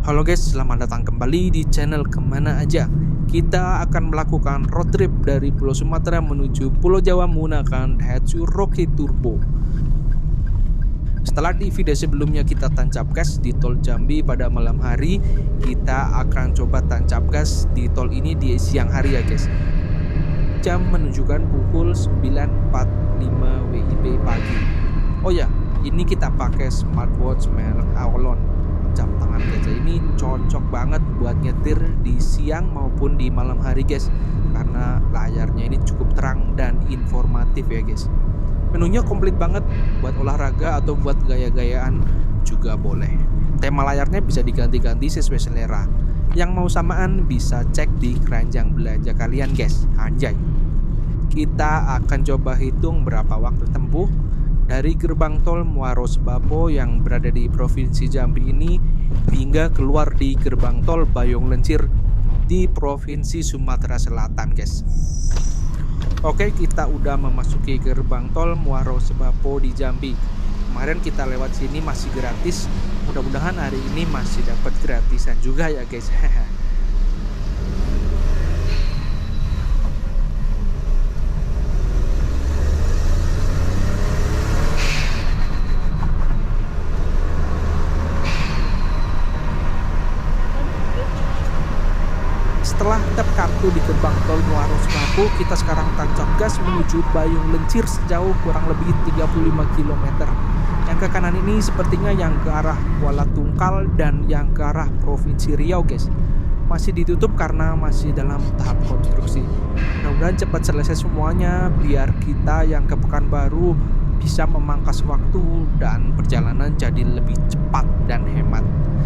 Halo guys, selamat datang kembali di channel Kemana Aja. Kita akan melakukan road trip dari Pulau Sumatera menuju Pulau Jawa menggunakan Daihatsu Rocky Turbo. Setelah di video sebelumnya kita tancap gas di Tol Jambi pada malam hari, kita akan coba tancap gas di tol ini di siang hari ya guys. Jam menunjukkan pukul 9.45 WIB pagi. Oh ya, ini kita pakai smartwatch merek Aolon. Jam tangan gajah ini cocok banget buat nyetir di siang maupun di malam hari guys, karena layarnya ini cukup terang dan informatif ya guys. Menunya komplit banget, buat olahraga atau buat gaya-gayaan juga boleh. Tema layarnya bisa diganti-ganti sesuai selera. Yang mau samaan bisa cek di keranjang belanja kalian guys. Anjay. Kita akan coba hitung berapa waktu tempuh dari gerbang tol Muaro Sebapo yang berada di Provinsi Jambi ini hingga keluar di gerbang tol Bayung Lencir di Provinsi Sumatera Selatan guys. Oke, kita udah memasuki gerbang tol Muaro Sebapo di Jambi. Kemarin kita lewat sini masih gratis. Mudah-mudahan hari ini masih dapat gratisan juga ya guys. Setelah tap kartu di gerbang tol Muaro Sebapo, kita sekarang tancap gas menuju Bayung Lencir sejauh kurang lebih 35 km. Yang ke kanan ini sepertinya yang ke arah Kuala Tungkal dan yang ke arah Provinsi Riau guys. Masih ditutup karena masih dalam tahap konstruksi. Mudah-mudahan cepat selesai semuanya biar kita yang ke Pekanbaru bisa memangkas waktu dan perjalanan jadi lebih cepat dan hemat.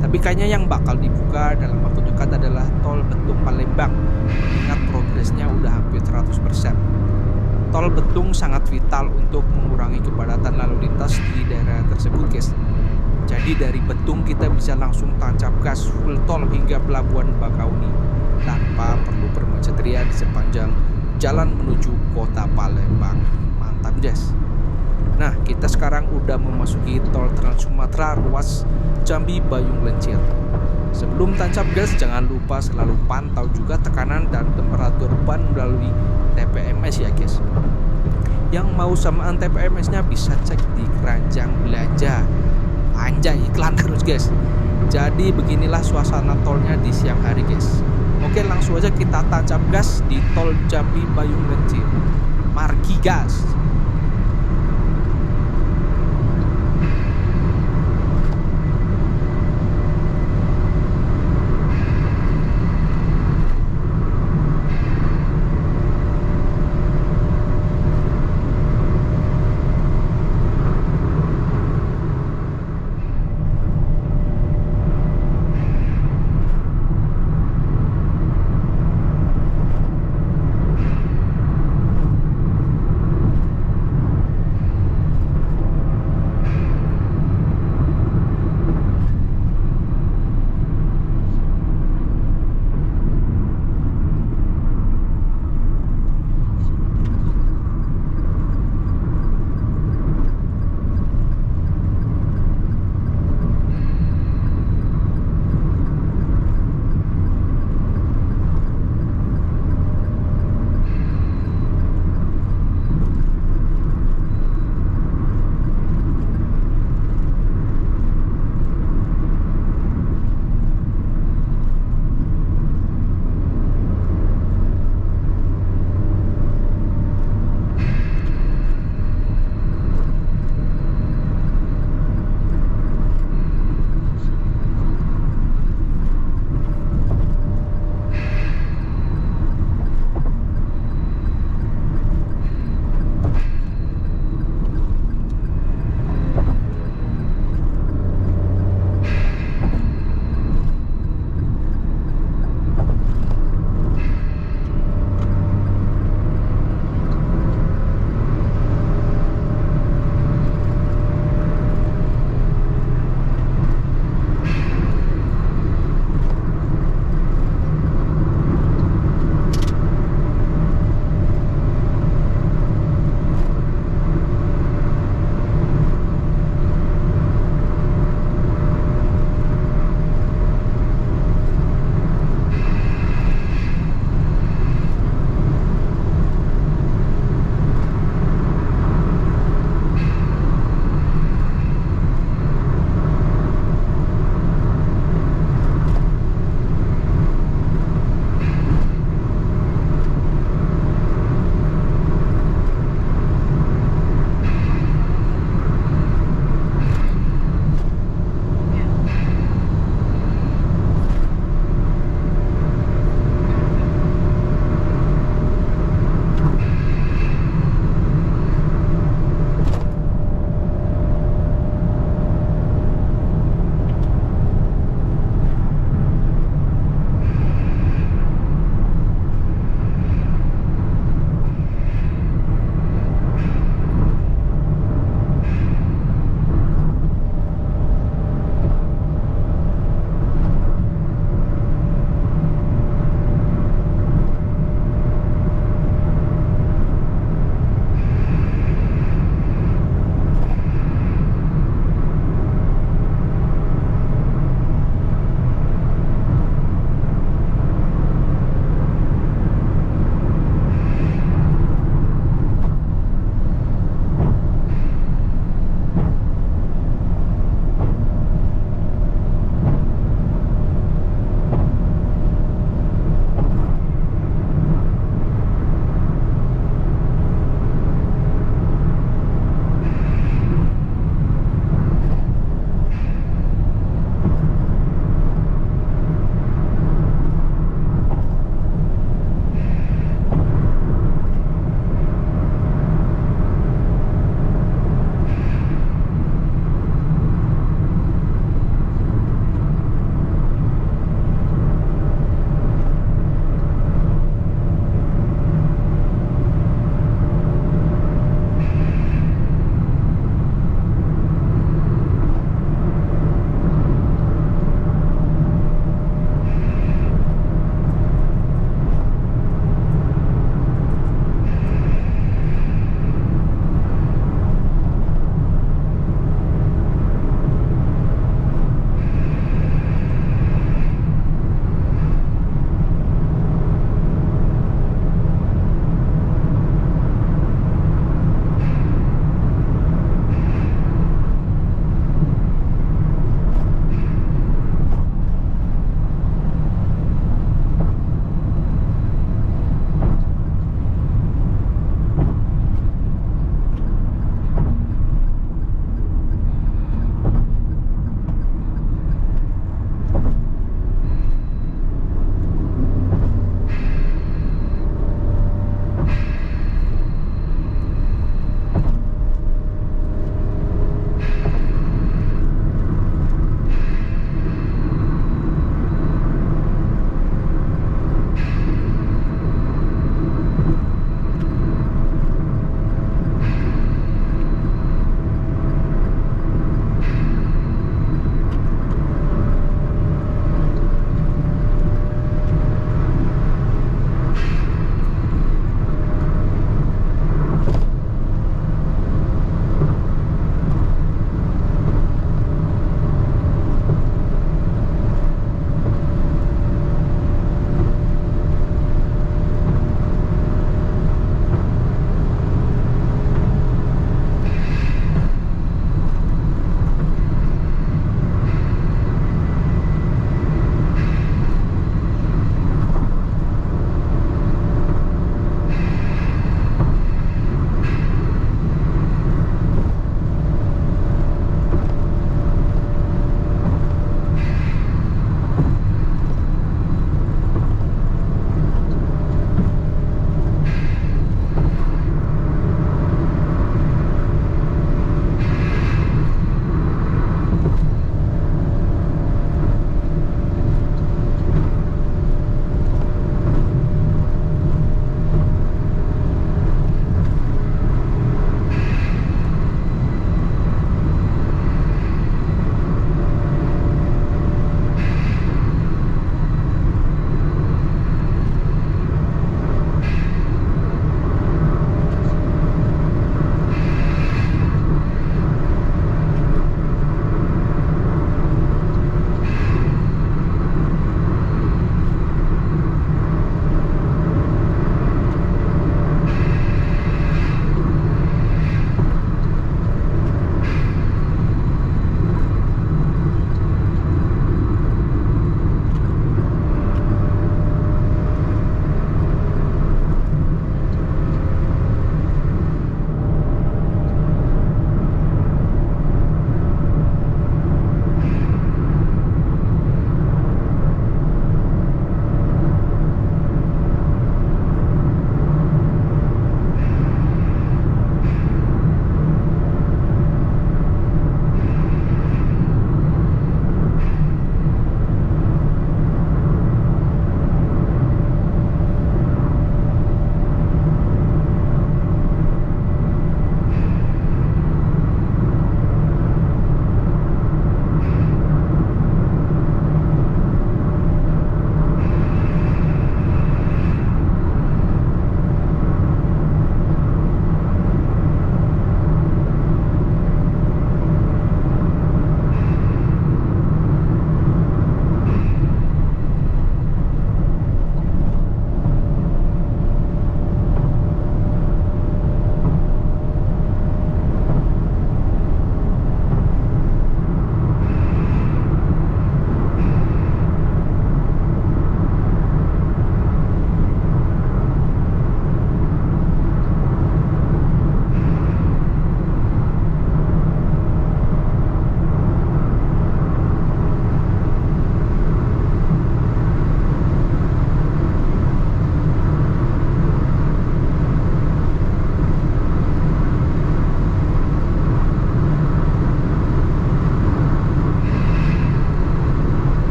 Tapi kayaknya yang bakal dibuka dalam waktu dekat adalah Tol Betung Palembang. Mengingat progresnya udah hampir 100%. Tol Betung sangat vital untuk mengurangi kepadatan lalu lintas di daerah tersebut guys. Jadi dari Betung kita bisa langsung tancap gas full tol hingga Pelabuhan Bakauni tanpa perlu bermacetria di sepanjang jalan menuju kota Palembang. Mantap guys. Nah, kita sekarang udah memasuki Tol Trans Sumatera ruas Jambi Bayung Lencir. Sebelum tancap gas, jangan lupa selalu pantau juga tekanan dan temperatur ban melalui TPMS ya guys. Yang mau samaan TPMS-nya bisa cek di keranjang belanja. Anjay, iklan terus guys. Jadi beginilah suasana tolnya di siang hari guys. Oke, langsung aja kita tancap gas di Tol Jambi Bayung Lencir. Margi gas.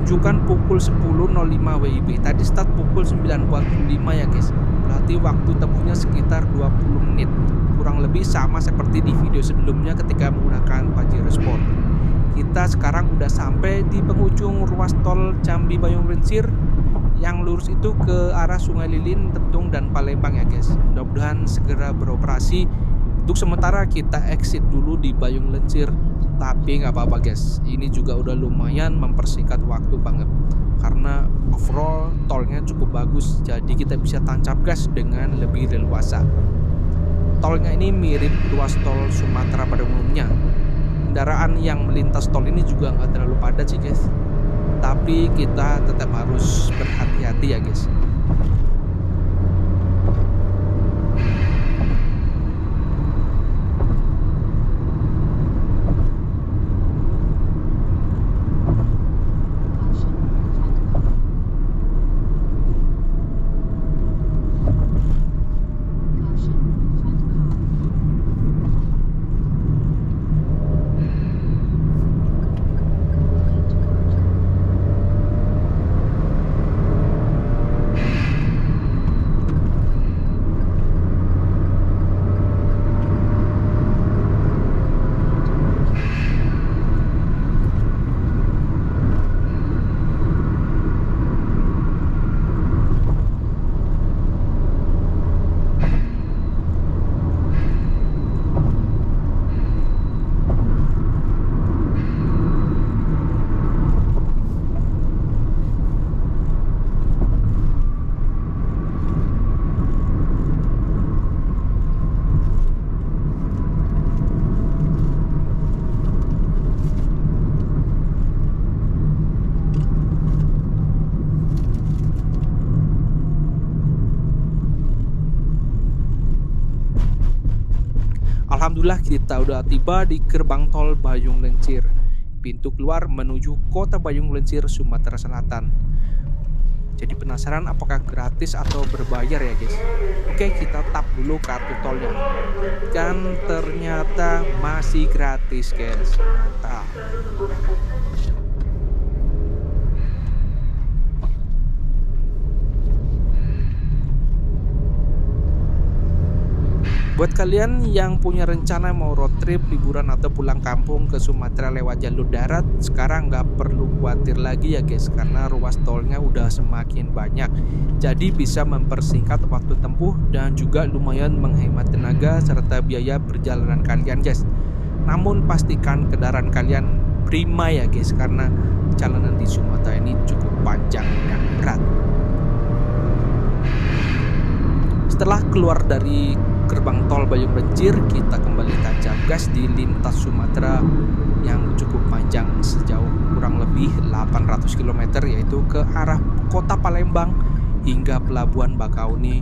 menunjukkan pukul 10.05 WIB. Tadi start pukul 9.45 ya guys. Berarti waktu tempuhnya sekitar 20 menit. Kurang lebih sama seperti di video sebelumnya ketika menggunakan Pajero Sport. Kita sekarang udah sampai di penghujung ruas tol Jambi Bayung Lencir yang lurus itu ke arah Sungai Lilin, Tetung, dan Palembang ya guys. Mudah-mudahan segera beroperasi. Untuk sementara kita exit dulu di Bayung Lencir. Tapi nggak apa-apa guys, ini juga udah lumayan mempersingkat waktu banget. Karena overall tolnya cukup bagus, jadi kita bisa tancap gas dengan lebih leluasa. Tolnya ini mirip ruas tol Sumatera pada umumnya. Kendaraan yang melintas tol ini juga nggak terlalu padat sih guys. Tapi kita tetap harus berhati-hati ya guys. Alhamdulillah kita udah tiba di gerbang tol Bayung Lencir, pintu keluar menuju kota Bayung Lencir, Sumatera Selatan. Jadi penasaran apakah gratis atau berbayar ya guys? Oke, kita tap dulu kartu tolnya. Dan ternyata masih gratis guys. Mantap. Buat kalian yang punya rencana mau road trip, liburan, atau pulang kampung ke Sumatera lewat jalur darat, sekarang nggak perlu khawatir lagi ya guys, karena ruas tolnya udah semakin banyak. Jadi bisa mempersingkat waktu tempuh dan juga lumayan menghemat tenaga serta biaya perjalanan kalian guys. Namun pastikan kendaraan kalian prima ya guys, karena perjalanan di Sumatera ini cukup panjang dan berat. Setelah keluar dari gerbang tol Bayung Lencir, kita kembali tancap gas di lintas Sumatera yang cukup panjang sejauh kurang lebih 800 km, yaitu ke arah kota Palembang hingga pelabuhan Bakauni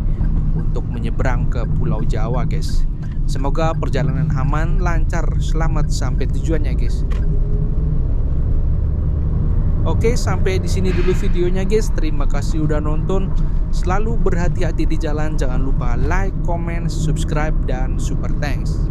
untuk menyeberang ke Pulau Jawa guys. Semoga perjalanan aman, lancar, selamat sampai tujuannya guys. Oke, sampai di sini dulu videonya guys. Terima kasih udah nonton. Selalu berhati-hati di jalan. Jangan lupa like, comment, subscribe, dan super thanks.